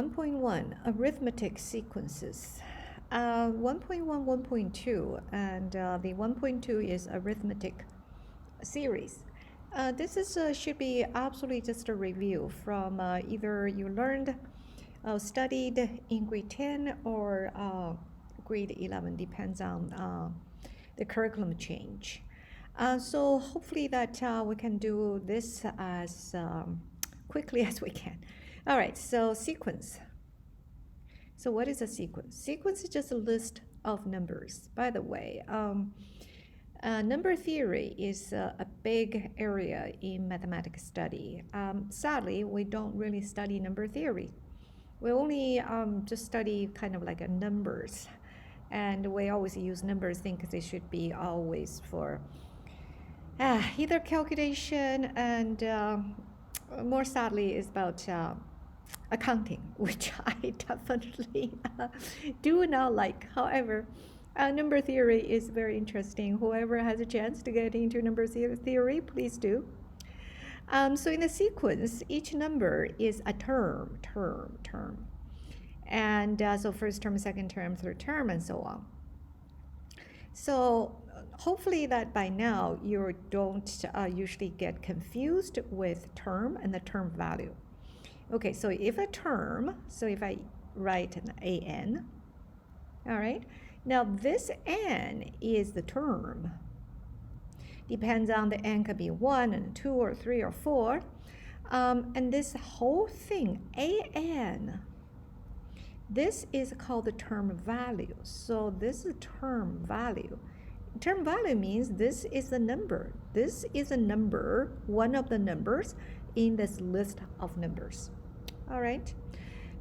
1.1 Arithmetic Sequences. 1.1, 1.2, and the 1.2 is Arithmetic Series. This is should be absolutely just a review from either you learned, studied in grade 10 or grade 11, depends on the curriculum change. So hopefully that we can do this as quickly as we can. All right, so sequence. So what is a sequence? Sequence is just a list of numbers. By the way, number theory is a big area in mathematics study. Sadly, we don't really study number theory. We only just study kind of like a numbers. And we always use numbers, think they should be always for either calculation and more sadly is about accounting, which I definitely do not like. However, number theory is very interesting. Whoever has a chance to get into number theory, please do. So in the sequence, each number is a term. And so first term, second term, third term, and so on. So hopefully that by now you don't usually get confused with term and the term value. Okay, so if a term, so if I write an an, all right, now this n is the term. Depends on the n could be 1 and 2 or 3 or 4. And this whole thing, an, this is called the term value. So this is term value. Term value means this is the number. This is a number, one of the numbers in this list of numbers. All right.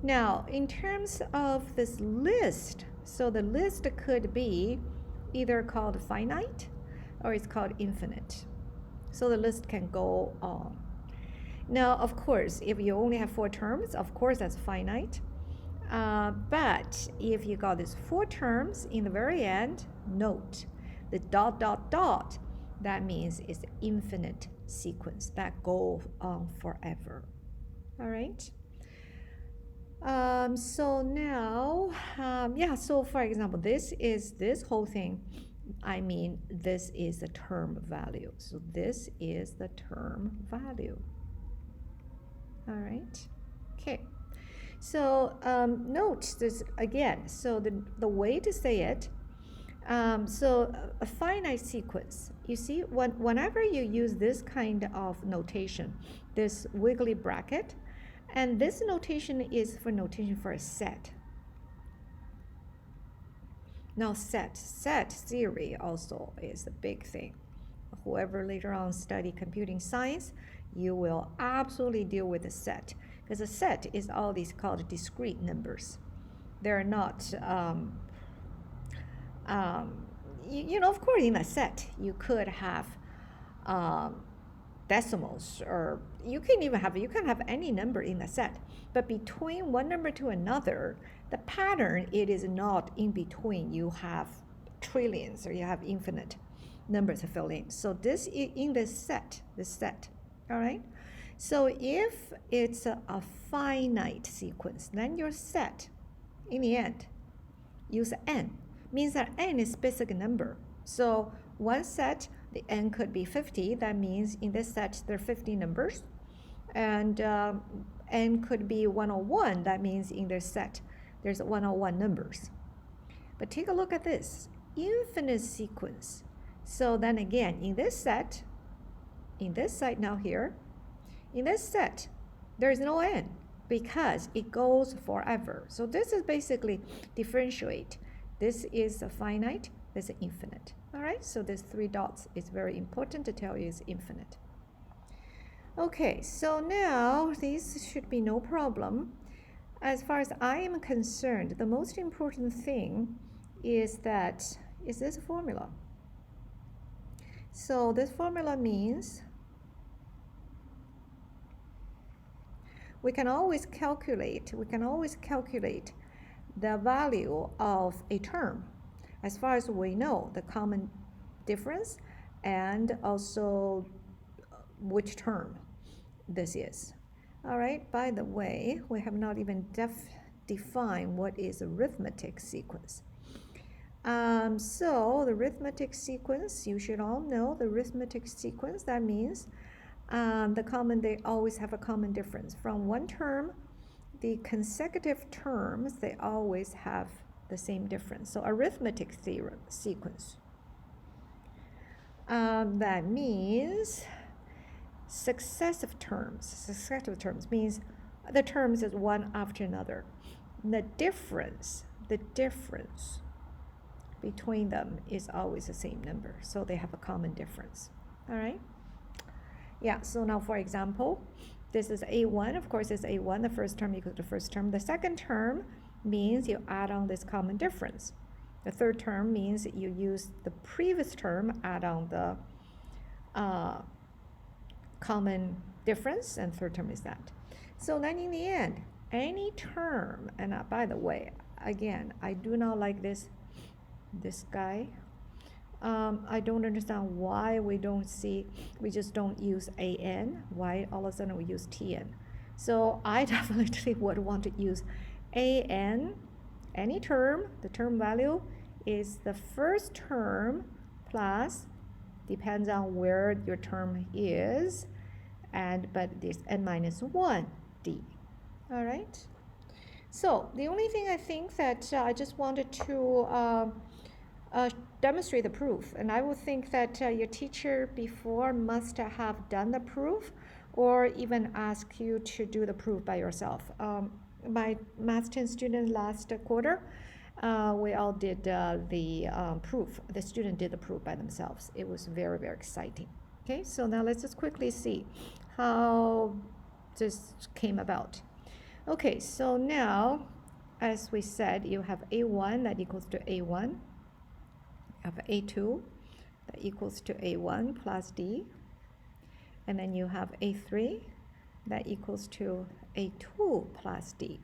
Now, in terms of this list, so the list could be either called finite or it's called infinite. So the list can go on. Now, of course, if you only have 4 terms, of course that's finite. But if you got these 4 terms in the very end, note the ... that means it's infinite sequence that goes on forever. All right. So now, so for example, this whole thing, I mean, this is the term value. So this is the term value. All right. Okay. So note this again. So the way to say it, so a finite sequence, you see, whenever you use this kind of notation, this wiggly bracket, and this notation is for notation for a set. Now set theory also is a big thing. Whoever later on study computing science, you will absolutely deal with a set. Because a set is all these called discrete numbers. They're not, you know, of course in a set, you could have decimals, or you can have any number in a set, but between one number to another, the pattern, it is not in between. You have trillions or you have infinite numbers to fill in. So this is in this set, all right? So if it's a finite sequence, then your set, in the end, use n, means that n is specific number. So one set, the n could be 50. That means in this set, there are 50 numbers. And n could be 101. That means in this set, there's 101 numbers. But take a look at this, infinite sequence. So then again, in this set now here, in this set, there is no n because it goes forever. So this is basically differentiate. This is a finite, this is infinite. All right, so this 3 dots is very important to tell you is infinite. Okay, so now these should be no problem. As far as I am concerned, the most important thing is this formula. So this formula means we can always calculate the value of a term, as far as we know, the common difference and also which term this is. All right, by the way, we have not even defined what is arithmetic sequence. So the arithmetic sequence, you should all know the arithmetic sequence. That means they always have a common difference. From one term, the consecutive terms, they always have the same difference. So arithmetic sequence. That means successive terms. Successive terms means the terms is one after another. The difference between them is always the same number. So they have a common difference. All right? Yeah, so now for example, this is A1. Of course, it's A1. The first term equals the first term. The second term means you add on this common difference. The third term means you use the previous term, add on the common difference, and third term is that. So then in the end, any term, and by the way, again, I do not like this guy. I don't understand why we just don't use AN, why all of a sudden we use TN. So I definitely would want to use AN, any term, the term value is the first term plus, depends on where your term is, but there's n minus 1 d. All right? So the only thing I think that I just wanted to demonstrate the proof, and I would think that your teacher before must have done the proof or even ask you to do the proof by yourself. My Math 10 students last quarter, we all did the proof. The student did the proof by themselves. It was very, very exciting. Okay, so now let's just quickly see how this came about. Okay, so now, as we said, you have A1 that equals to A1. You have A2 that equals to A1 plus D. And then you have A3 that equals to A2 plus D.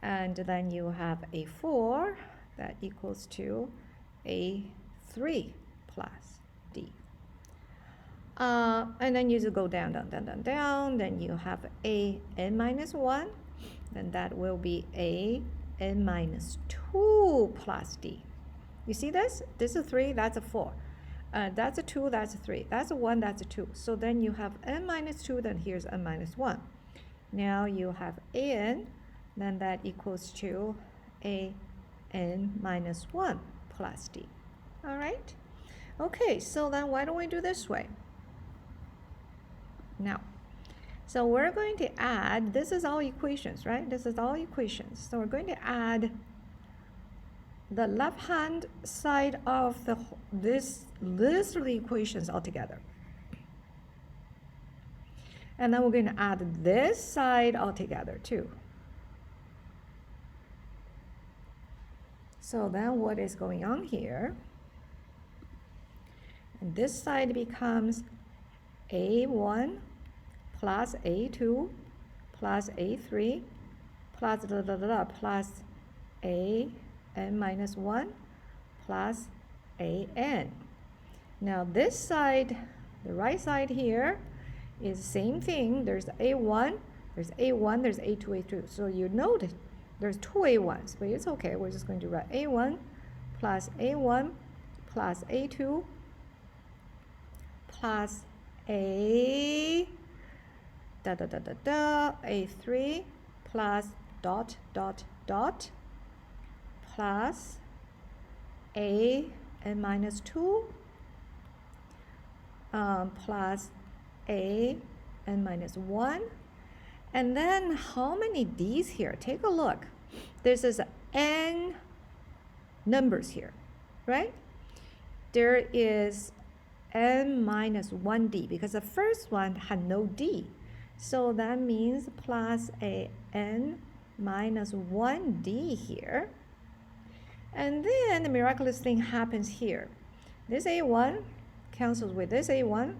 And then you have A4 that equals to A3 plus D. And then you just go down, then you have AN minus 1, then that will be AN minus 2 plus D. You see this? This is 3, that's a 4. That's a 2, that's a 3. That's a 1, that's a 2. So then you have n minus 2, then here's n minus 1. Now you have an, then that equals to an minus 1 plus d. All right? Okay, so then why don't we do this way? Now, so we're going to add, this is all equations, right? This is all equations. So we're going to add the left-hand side of this list of the equations all together. And then we're going to add this side all together too. So then what is going on here? And this side becomes A1 plus A2 plus A3 plus plus an minus 1 plus an. Now this side, the right side here, is the same thing. There's A1, there's A2, A2. So you note there's two A1s, but it's okay. We're just going to write A1 plus A1 plus A2 plus A A3 plus dot plus an minus 2 plus an minus 1. And then how many d's here? Take a look. This is n numbers here, right? There is n minus 1d because the first one had no d. So that means plus a n minus 1d here. And then the miraculous thing happens here. This A1 cancels with this A1.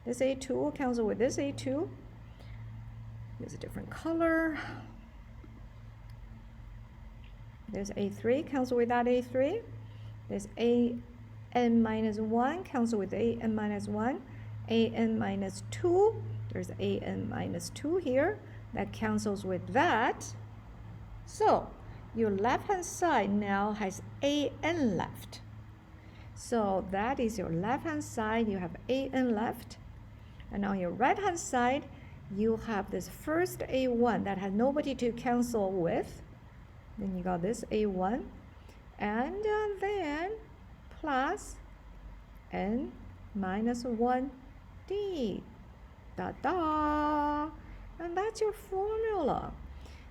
This A2 cancels with this A2. There's a different color. There's A3 cancel with that A3. There's an minus 1 cancel with an minus 1. An minus 2 There's an minus 2 here. That cancels with that. So your left-hand side now has an left. So that is your left-hand side. You have an left. And on your right-hand side, you have this first a1 that has nobody to cancel with. Then you got this a1. And then plus n minus 1d. Da-da! And that's your formula.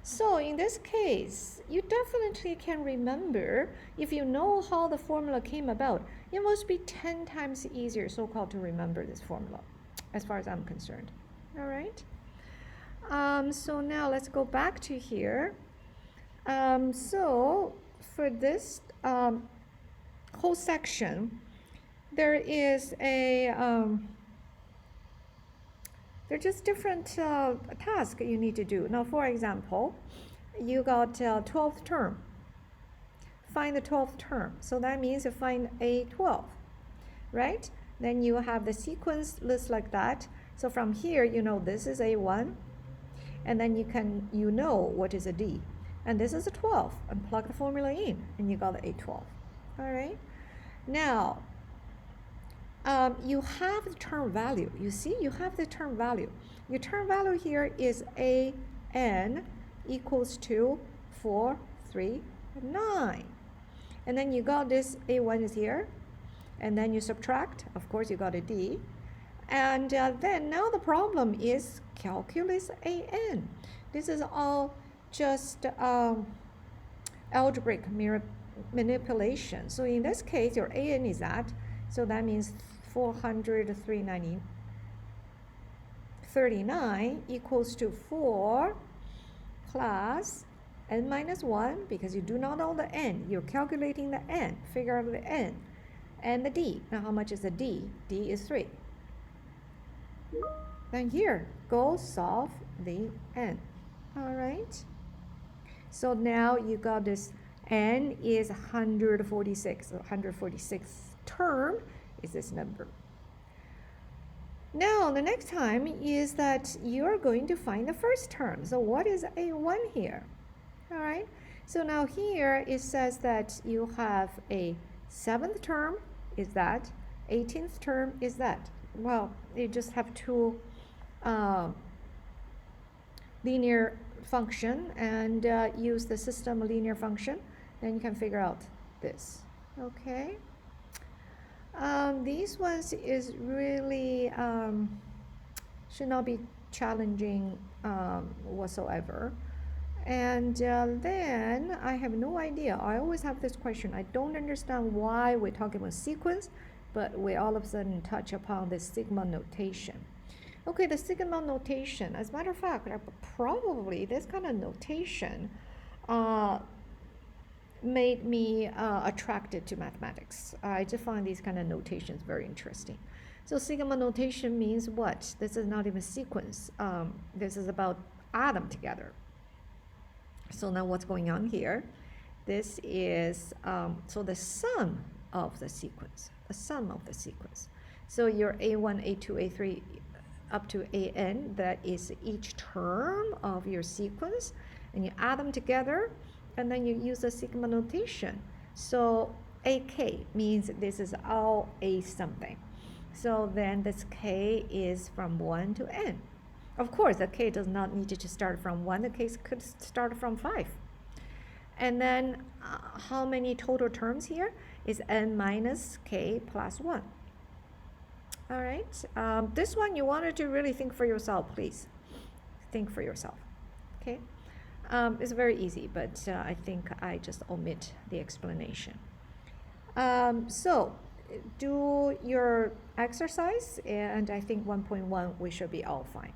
So in this case, you definitely can remember, if you know how the formula came about, it must be 10 times easier, so-called, to remember this formula, as far as I'm concerned. All right? So now let's go back to here. So for this whole section, there is a they're just different tasks you need to do. Now, for example, you got 12th term. Find the 12th term. So that means you find A12, right? Then you have the sequence list like that. So from here, you know this is A1, and then you know what is a D. And this is a 12, and plug the formula in, and you got the A12. All right? Now, you have the term value. You see, you have the term value. Your term value here is an equals to 4, 3, 9. And then you got this a1 is here. And then you subtract. Of course, you got a d. And then now the problem is calculus an. This is all just algebraic manipulation. So in this case, your an is that. So that means 439 equals to 4 plus n minus 1, because you do not know the n. You're calculating the n. Figure out the n. And the d. Now how much is the d? d is 3. Then here, go solve the n. All right? So now you got this n is 146. So 146th term is this number. Now the next time is that you're going to find the first term. So what is a1 here? All right. So now here it says that you have a 7th term is that, 18th term is that. Well, you just have two linear function and use the system linear function. Then you can figure out this. Okay. These ones is really should not be challenging whatsoever. And then I have no idea. I always have this question. I don't understand why we're talking about sequence, but we all of a sudden touch upon the sigma notation. Okay, the sigma notation. As a matter of fact, probably this kind of notation made me attracted to mathematics. I just find these kind of notations very interesting. So sigma notation means what? This is not even sequence. This is about add them together. So now what's going on here? This is, so the sum of the sequence. The sum of the sequence. So your A1, A2, A3, up to AN, that is each term of your sequence. And you add them together. And then you use the sigma notation. So AK means this is all A something. So then this K is from 1 to N. Of course, the K does not need to start from 1. The K could start from 5. And then how many total terms here? Is N minus K plus 1. All right. This one you wanted to really think for yourself, please. Think for yourself. Okay. It's very easy, but I think I just omit the explanation. So do your exercise, and I think 1.1 we should be all fine.